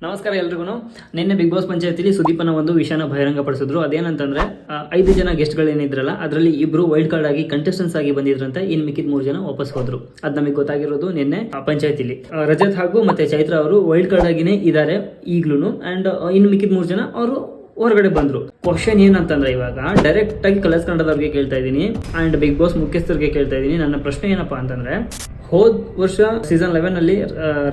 ನಮಸ್ಕಾರ ಎಲ್ರಿಗೂ. ನಿನ್ನೆ ಬಿಗ್ ಬಾಸ್ ಪಂಚಾಯತಿಲಿ ಸುದೀಪನ ಒಂದು ವಿಷಯನ ಬಹಿರಂಗಪಡಿಸಿದ್ರು. ಅದೇನಂತಂದ್ರೆ 5 ಜನ ಗೆಸ್ಟ್ಗಳು ಏನಿದ್ರಲ್ಲ ಅದರಲ್ಲಿ ಇಬ್ರು ವೈಲ್ಡ್ ಕಾರ್ಡ್ ಆಗಿ ಕಂಟೆಸ್ಟೆಂಟ್ಸ್ ಆಗಿ ಬಂದಿದ್ರಂತೆ. ಇನ್ ಮಿಕ್ಕಿದ 3 ಜನ ವಾಪಸ್ ಹೋದ್ರು. ಅದ್ ನಮಗೆ ಗೊತ್ತಾಗಿರೋದು ನಿನ್ನೆ ಪಂಚಾಯತಿಲಿ. ರಜತ್ ಹಾಗೂ ಮತ್ತೆ ಚೈತ್ರ ಅವರು ವೈಲ್ಡ್ ಕಾರ್ಡ್ ಆಗಿನೇ ಇದ್ದಾರೆ ಈಗ್ಲೂ. ಅಂಡ್ ಇನ್ ಮಿಕ್ಕಿದ 3 ಜನ ಅವರು ಹೊರಗಡೆ ಬಂದ್ರು. ಕ್ವಶನ್ ಏನಂತಂದ್ರೆ ಇವಾಗ ಡೈರೆಕ್ಟ್ ಆಗಿ ಕಲರ್ಸ್ ಕನ್ನಡದವ್ರಿಗೆ ಕೇಳ್ತಾ ಇದೀನಿ ಅಂಡ್ ಬಿಗ್ ಬಾಸ್ ಮುಖ್ಯಸ್ಥರಿಗೆ ಕೇಳ್ತಾ ಇದೀನಿ. ನನ್ನ ಪ್ರಶ್ನೆ ಏನಪ್ಪಾ ಅಂತಂದ್ರೆ, ಹೋದ್ ವರ್ಷ ಸೀಸನ್ 11 ಅಲ್ಲಿ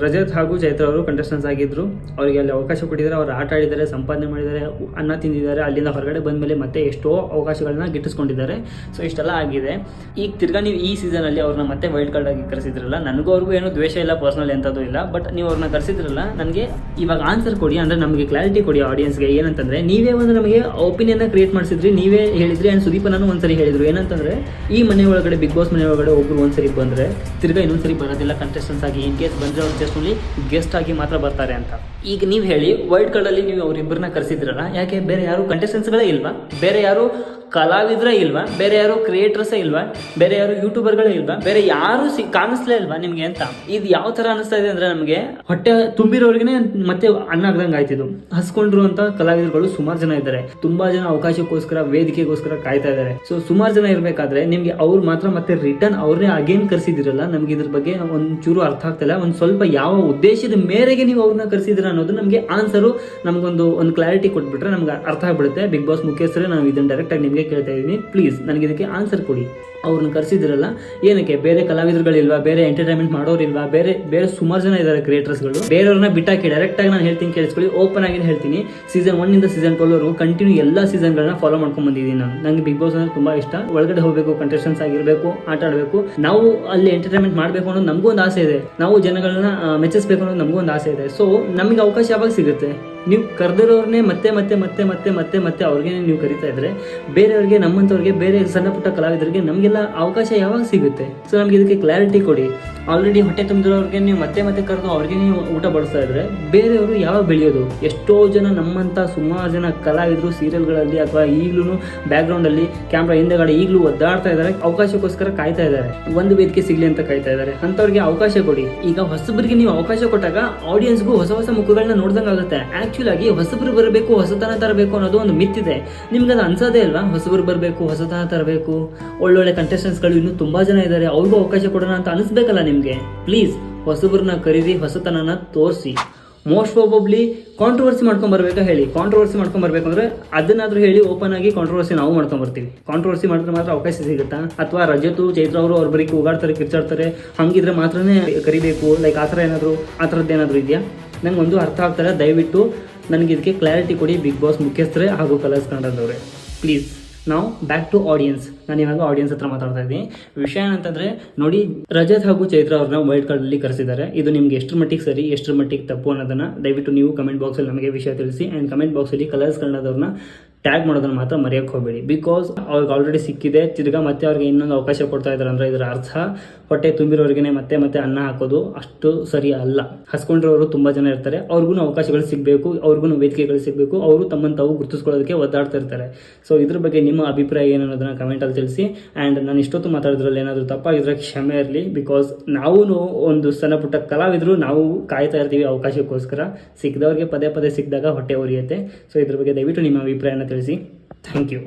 ರಜತ್ ಹಾಗೂ ಚೈತ್ರ ಅವರು ಕಂಟೆಸ್ಟೆಂಟ್ಸ್ ಆಗಿದ್ರು. ಅವರಿಗೆ ಅಲ್ಲಿ ಅವಕಾಶ ಕೊಟ್ಟಿದ್ದಾರೆ, ಅವ್ರು ಆಟ ಆಡಿದ್ದಾರೆ, ಸಂಪಾದನೆ ಮಾಡಿದ್ದಾರೆ, ಅನ್ನ ತಿಂದಿದ್ದಾರೆ. ಅಲ್ಲಿಂದ ಹೊರಗಡೆ ಬಂದ್ಮೇಲೆ ಮತ್ತೆ ಎಷ್ಟೋ ಅವಕಾಶಗಳನ್ನ ಗಿಟ್ಟಿಸ್ಕೊಂಡಿದ್ದಾರೆ. ಸೊ ಇಷ್ಟೆಲ್ಲ ಆಗಿದೆ. ಈಗ ತಿರ್ಗಾ ನೀವು ಈ ಸೀಸನ್ ಅಲ್ಲಿ ಅವ್ರನ್ನ ಮತ್ತೆ ವೈಲ್ಡ್ ಕಾರ್ಡ್ ಆಗಿ ಕರೆಸಿದ್ರಲ್ಲ, ನನಗೂ ಅವ್ರಿಗೂ ಏನೋ ದ್ವೇಷ ಇಲ್ಲ, ಪರ್ಸನಲ್ ಎಂತದ್ದು ಇಲ್ಲ. ಬಟ್ ನೀವು ಅವ್ರನ್ನ ಕರೆಸಿದ್ರಲ್ಲ, ನನಗೆ ಇವಾಗ ಆನ್ಸರ್ ಕೊಡಿ, ಅಂದ್ರೆ ನಮಗೆ ಕ್ಲಾರಿಟಿ ಕೊಡಿ ಆಡಿಯನ್ಸ್ಗೆ. ಏನಂತಂದ್ರೆ, ನೀವೇ ಒಂದು ನಮಗೆ ಒಪಿನಿಯನ್ ಕ್ರಿಯೇಟ್ ಮಾಡಿಸಿದ್ರಿ, ನೀವೇ ಹೇಳಿದ್ರಿ. ಅಂಡ್ ಸುದೀಪ್ ನಾನು ಒಂದ್ಸರಿ ಹೇಳಿದ್ರು ಏನಂತಂದ್ರೆ, ಈ ಮನೆ ಒಳಗಡೆ ಬಿಗ್ ಬಾಸ್ ಮನೆ ಒಳಗಡೆ ಒಬ್ರು ಒಂದ್ಸರಿ ಬಂದ್ರೆ ತಿರ್ಗಾ ಇನ್ನೊಂದ್ಸರಿ ಬರೋದಿಲ್ಲ ಕಂಟೆಸ್ಟೆಂಟ್ಸ್ ಆಗಿ. ಇನ್ ಕೇಸ್ ಬಂದ್ರೆ ಅವ್ರು ಜಸ್ಟ್ ಓನ್ಲಿ ಗೆಸ್ಟ್ ಆಗಿ ಮಾತ್ರ ಬರ್ತಾರೆ ಅಂತ. ಈಗ ನೀವು ಹೇಳಿ, ವೈಲ್ಡ್ ಕಾರ್ಡ್ ಅಲ್ಲಿ ನೀವು ಅವ್ರಿಬ್ಬರನ್ನ ಕರೆಸಿದ್ರಲ್ಲ, ಯಾಕೆ ಬೇರೆ ಯಾರು ಕಂಟೆಸ್ಟೆಂಟ್ಸ್ಗಳೇ ಇಲ್ವಾ? ಬೇರೆ ಯಾರು ಕಲಾವಿದ್ರೇ ಇಲ್ವಾ? ಬೇರೆ ಯಾರು ಕ್ರಿಯೇಟರ್ಸೇ ಇಲ್ವಾ? ಬೇರೆ ಯಾರು ಯೂಟ್ಯೂಬರ್ಗಳೇ ಇಲ್ವಾ? ಬೇರೆ ಯಾರು ಕಾಣಿಸ್ಲೇ ಇಲ್ವಾ ನಿಮ್ಗೆ ಅಂತ? ಇದು ಯಾವ ತರ ಅನಿಸ್ತಾ ಇದೆ ಅಂದ್ರೆ, ನಮಗೆ ಹೊಟ್ಟೆ ತುಂಬಿರೋರ್ಗೆ ಮತ್ತೆ ಅನ್ನ ಆಗ್ದಂಗೆ ಆಯ್ತಿದ್ದು. ಹಸ್ಕೊಂಡ್ರು ಅಂತ ಕಲಾವಿದರುಗಳು ಸುಮಾರು ಜನ ಇದ್ದಾರೆ. ತುಂಬಾ ಜನ ಅವಕಾಶಕ್ಕೋಸ್ಕರ, ವೇದಿಕೆಗೋಸ್ಕರ ಕಾಯ್ತಾ ಇದ್ದಾರೆ. ಸೊ ಸುಮಾರು ಜನ ಇರ್ಬೇಕಾದ್ರೆ ನಿಮ್ಗೆ ಅವ್ರು ಮಾತ್ರ ಮತ್ತೆ ರಿಟರ್ನ್ ಅವ್ರನ್ನೇ ಅಗೇನ್ ಕರ್ಸಿದಿರಲ್ಲ. ನಮ್ಗೆ ಇದ್ರ ಬಗ್ಗೆ ಒಂಚೂರು ಅರ್ಥ ಆಗ್ತಿಲ್ಲ. ಒಂದ್ ಸ್ವಲ್ಪ ಯಾವ ಉದ್ದೇಶದ ಮೇರೆಗೆ ನೀವು ಅವ್ರನ್ನ ಕರ್ಸಿದಿರ ಅನ್ನೋದು ನಮ್ಗೆ ಆನ್ಸರು ನಮ್ಗೊಂದು ಕ್ಲಾರಿಟಿ ಕೊಟ್ಬಿಟ್ರೆ ನಮ್ಗೆ ಅರ್ಥ ಆಗ್ಬಿಡುತ್ತೆ. ಬಿಗ್ ಬಾಸ್ ಮುಖ್ಯಸ್ಥರೇ ನಾವು ಇದನ್ನ ಡೈರೆಕ್ಟ್ ಆಗಿ ನಿಮ್ಗೆ ಕೇಳ್ತಾ ಇದೀನಿ, ಪ್ಲೀಸ್ ನನಗೆ ಇದಕ್ಕೆ ಆನ್ಸರ್ ಕೊಡಿ. ಅವ್ರನ್ನ ಕರ್ಸಿದಿರಲ್ಲ ಏನಕ್ಕೆ? ಬೇರೆ ಕಲಾವಿದರುಗಳಿಲ್ವಾ? ಬೇರೆ ಎಂಟರ್ಟೈನ್ಮೆಂಟ್ ಮಾಡೋರಿಲ್ವಾ? ಬೇರೆ ಸುಮಾರು ಜನ ಇದ್ದಾರೆ ಕ್ರಿಯೇಟರ್ಸ್ಗಳು. ಬೇರೆಯವ್ರನ್ನ ಬಿಟ್ಟಾಕಿ. ಡೈರೆಕ್ಟ್ ಆಗಿ ನಾನು ಹೇಳ್ತೀನಿ, ಕೇಳಿಸ್ಕೊಳ್ಳಿ, ಓಪನ್ ಆಗಿ ಹೇಳ್ತೀನಿ. ಸೀಸನ್ 1 ಇಂದ ಸೀಸನ್ 12 ವರೆಗೂ ಕಂಟಿನ್ಯೂ ಎಲ್ಲ ಸೀಸನ್ಗಳನ್ನ ಫಾಲೋ ಮಾಡ್ಕೊಂಡ್ ಬಂದಿದ್ದೀನಿ ನಾನು. ನಂಗೆ ಬಿಗ್ ಬಾಸ್ ಅಂದ್ರೆ ತುಂಬಾ ಇಷ್ಟ. ಒಳಗಡೆ ಹೋಗ್ಬೇಕು, ಕಂಟೆಸ್ಟೆಂಟ್ಸ್ ಆಗಿರ್ಬೇಕು, ಆಟ ಆಡಬೇಕು, ನಾವು ಅಲ್ಲಿ ಎಂಟರ್ಟೈನ್ಮೆಂಟ್ ಮಾಡಬೇಕು ಅನ್ನೋದು ನಮಗೂ ಒಂದು ಆಸೆ ಇದೆ. ನಾವು ಜನಗಳನ್ನ ಮೆಚ್ಚಿಸ್ಬೇಕು ಅನ್ನೋದು ನಮಗೂ ಒಂದು ಆಸೆ ಇದೆ. ಸೊ ನಮಗೆ ಅವಕಾಶ ಯಾವಾಗ ಸಿಗುತ್ತೆ? ನೀವು ಕರೆದಿರೋರ್ನೇ ಮತ್ತೆ ಮತ್ತೆ ಮತ್ತೆ ಮತ್ತೆ ಮತ್ತೆ ಮತ್ತೆ ಅವ್ರಿಗೆ ನೀವು ಕರಿತಾ ಇದ್ರೆ, ಬೇರೆಯವ್ರಿಗೆ, ನಮ್ಮಂಥವ್ರಿಗೆ, ಬೇರೆ ಸಣ್ಣ ಪುಟ್ಟ ಕಲಾವಿದರಿಗೆ ನಮಗೆಲ್ಲ ಅವಕಾಶ ಯಾವಾಗ ಸಿಗುತ್ತೆ? ಸೊ ನಮ್ಗೆ ಇದಕ್ಕೆ ಕ್ಲಾರಿಟಿ ಕೊಡಿ. ಆಲ್ರೆಡಿ ಹೊಟ್ಟೆ ತುಂಬಿರೋರಿಗೆ ನೀವು ಮತ್ತೆ ಮತ್ತೆ ಕರೆದು ಅವ್ರಿಗೆ ನೀವು ಊಟ ಬಡಿಸ್ತಾ ಇದ್ರೆ ಬೇರೆಯವರು ಯಾವಾಗ ಬೆಳೆಯೋದು? ಎಷ್ಟೋ ಜನ ನಮ್ಮಂಥ ಸುಮಾರು ಜನ ಕಲಾವಿದರು ಸೀರಿಯಲ್ಗಳಲ್ಲಿ ಅಥವಾ ಈಗಲೂ ಬ್ಯಾಕ್ಗ್ರೌಂಡ್ ಅಲ್ಲಿ ಕ್ಯಾಮ್ರಾ ಹಿಂದೆಗಡೆ ಈಗಲೂ ಒದ್ದಾಡ್ತಾ ಇದ್ದಾರೆ, ಅವಕಾಶಕ್ಕೋಸ್ಕರ ಕಾಯ್ತಾ ಇದ್ದಾರೆ, ಒಂದು ವೇದಿಕೆ ಸಿಗ್ಲಿ ಅಂತ ಕಾಯ್ತಾ ಇದ್ದಾರೆ. ಅಂಥವ್ರಿಗೆ ಅವಕಾಶ ಕೊಡಿ. ಈಗ ಹೊಸಬರಿಗೆ ನೀವು ಅವಕಾಶ ಕೊಟ್ಟಾಗ ಆಡಿಯನ್ಸ್ಗೂ ಹೊಸ ಹೊಸ ಮುಖಗಳನ್ನ ನೋಡ್ದಂಗೆ ಆಗುತ್ತೆ. ಆಕ್ಚುಲ್ ಆಗಿ ಹೊಸಬರು ಬರಬೇಕು, ಹೊಸತನ ತರಬೇಕು ಅನ್ನೋದು ಒಂದು ಮಿತ್ ಇದೆ. ನಿಮ್ಗೆ ಅದು ಅನ್ಸೋದೇ ಅಲ್ವಾ? ಹೊಸಬರು ಬರಬೇಕು, ಹೊಸತನ ತರಬೇಕು, ಒಳ್ಳೊಳ್ಳೆ ಕಂಟೆಸ್ಟೆಂಟ್ಸ್ಗಳು ಇನ್ನೂ ತುಂಬಾ ಜನ ಇದ್ದಾರೆ, ಅವ್ರಿಗೂ ಅವಕಾಶ ಕೊಡೋಣ ಅಂತ ಅನಿಸ್ಬೇಕಲ್ಲ ನಿಮ್ಗೆ? ಪ್ಲೀಸ್ ಹೊಸಬರನ್ನ ಕರೀರಿ, ಹೊಸತನನ ತೋರಿಸಿ. ಮೋಸ್ಟ್ ಪ್ರಾಬಬ್ಲಿ ಕಾಂಟ್ರವರ್ಸಿ ಮಾಡ್ಕೊಂಡ್ ಬರ್ಬೇಕಾ ಹೇಳಿ? ಕಾಂಟ್ರವರ್ಸಿ ಮಾಡ್ಕೊಂಡ್ ಬರ್ಬೇಕಂದ್ರೆ ಅದನ್ನಾದ್ರೂ ಹೇಳಿ. ಓಪನ್ ಆಗಿ ಕಾಂಟ್ರವರ್ಸಿ ನಾವು ಮಾಡ್ಕೊಂಡ್ ಬರ್ತೀವಿ. ಕಾಂಟ್ರವರ್ಸಿ ಮಾಡಿದ್ರೆ ಮಾತ್ರ ಅವಕಾಶ ಸಿಗುತ್ತಾ? ಅಥವಾ ರಜತು, ಚೈತ್ರ ಅವರು ಅವ್ರ ಬರೀ ಕೂಗಾಡ್ತಾರೆ, ಕಿರ್ಚಾಡ್ತಾರೆ, ಹಂಗಿದ್ರೆ ಮಾತ್ರನೇ ಕರಿಬೇಕು? ಲೈಕ್ ಆ ಥರದ್ದು ಏನಾದರೂ ಇದೆಯಾ? ನಂಗೆ ಒಂದು ಅರ್ಥ ಆಗ್ತಾರೆ. ದಯವಿಟ್ಟು ನನಗೆ ಇದಕ್ಕೆ ಕ್ಲಾರಿಟಿ ಕೊಡಿ, ಬಿಗ್ ಬಾಸ್ ಮುಖ್ಯಸ್ಥರೇ ಹಾಗೂ ಕಲರ್ಸ್ ಕನ್ನಡದವರೇ, ಪ್ಲೀಸ್. ನಾವು ಬ್ಯಾಕ್ ಟು ಆಡಿಯನ್ಸ್. ನಾನು ಇವಾಗ ಆಡಿಯನ್ಸ್ ಹತ್ರ ಮಾತಾಡ್ತಾ ಇದ್ದೀನಿ. ವಿಷಯ ಏನಂತಂದ್ರೆ, ನೋಡಿ, ರಜತ್ ಹಾಗೂ ಚೈತ್ರ ಅವ್ರನ್ನ ವೈಲ್ಡ್ ಕಾರ್ಡ್ ಅಲ್ಲಿ ಕರೆಸಿದ್ದಾರೆ. ಇದು ನಿಮ್ಗೆ ಎಷ್ಟರ ಮಟ್ಟಿಗೆ ಸರಿ, ಎಷ್ಟರ ಮಟ್ಟಿಗೆ ತಪ್ಪು ಅನ್ನೋದನ್ನ ದಯವಿಟ್ಟು ನೀವು ಕಮೆಂಟ್ ಬಾಕ್ಸ್ ಅಲ್ಲಿ ನಮಗೆ ವಿಷಯ ತಿಳಿಸಿ. ಅಂಡ್ ಕಮೆಂಟ್ ಬಾಕ್ಸ್ ಅಲ್ಲಿ ಕಲರ್ಸ್ ಕನ್ನಡದವ್ರನ್ನ ಟ್ಯಾಗ್ ಮಾಡೋದನ್ನ ಮಾತ್ರ ಮರೆಯಕ್ಕೆ ಹೋಗಬೇಡಿ. ಬಿಕಾಸ್ ಅವ್ರಿಗೆ ಆಲ್ರೆಡಿ ಸಿಕ್ಕಿದೆ, ತಿರ್ಗಾ ಮತ್ತೆ ಅವ್ರಿಗೆ ಇನ್ನೊಂದು ಅವಕಾಶ ಕೊಡ್ತಾ ಇದ್ದಾರೆ ಅಂದ್ರೆ ಇದರ ಅರ್ಥ ಹೊಟ್ಟೆ ತುಂಬಿರೋರಿಗೆ ಮತ್ತೆ ಮತ್ತೆ ಅನ್ನ ಹಾಕೋದು ಅಷ್ಟು ಸರಿ ಅಲ್ಲ. ಹಸ್ಕೊಂಡಿರೋರು ತುಂಬಾ ಜನ ಇರ್ತಾರೆ, ಅವ್ರಿಗೂ ಅವಕಾಶಗಳು ಸಿಗಬೇಕು, ಅವ್ರಿಗೂ ವೇದಿಕೆಗಳು ಸಿಗಬೇಕು, ಅವರು ತಮ್ಮನ್ನು ತಾವು ಗುರುತಿಸ್ಕೊಳ್ಳೋದಕ್ಕೆ ಒದ್ದಾಡ್ತಾ ಇರ್ತಾರೆ. ಸೊ ಇದ್ರ ಬಗ್ಗೆ ನಿಮ್ಮ ಅಭಿಪ್ರಾಯ ಏನು ಅನ್ನೋದನ್ನ ಕಮೆಂಟ್ ಅಲ್ಲಿ ತಿಳಿಸಿ. ಆ್ಯಂಡ್ ನಾನು ಇಷ್ಟೊತ್ತು ಮಾತಾಡಿದ್ರಲ್ಲಿ ಏನಾದರೂ ತಪ್ಪಾಗಿದ್ರೆ ಕ್ಷಮೆ ಇರಲಿ. ಬಿಕಾಸ್ ನಾವು ಒಂದು ಸಣ್ಣ ಪುಟ್ಟ ಕಲಾವಿದರು, ನಾವು ಕಾಯ್ತಾ ಇರ್ತೀವಿ ಅವಕಾಶಕ್ಕೋಸ್ಕರ. ಸಿಕ್ಕಿದವ್ರಿಗೆ ಪದೇ ಪದೇ ಸಿಕ್ಕಿದಾಗ ಹೊಟ್ಟೆ ಉರಿಯುತ್ತೆ. ಸೊ ಇದ್ರ ಬಗ್ಗೆ ದಯವಿಟ್ಟು ನಿಮ್ಮ ಅಭಿಪ್ರಾಯನ ತಿಳಿಸಿ. Thank you.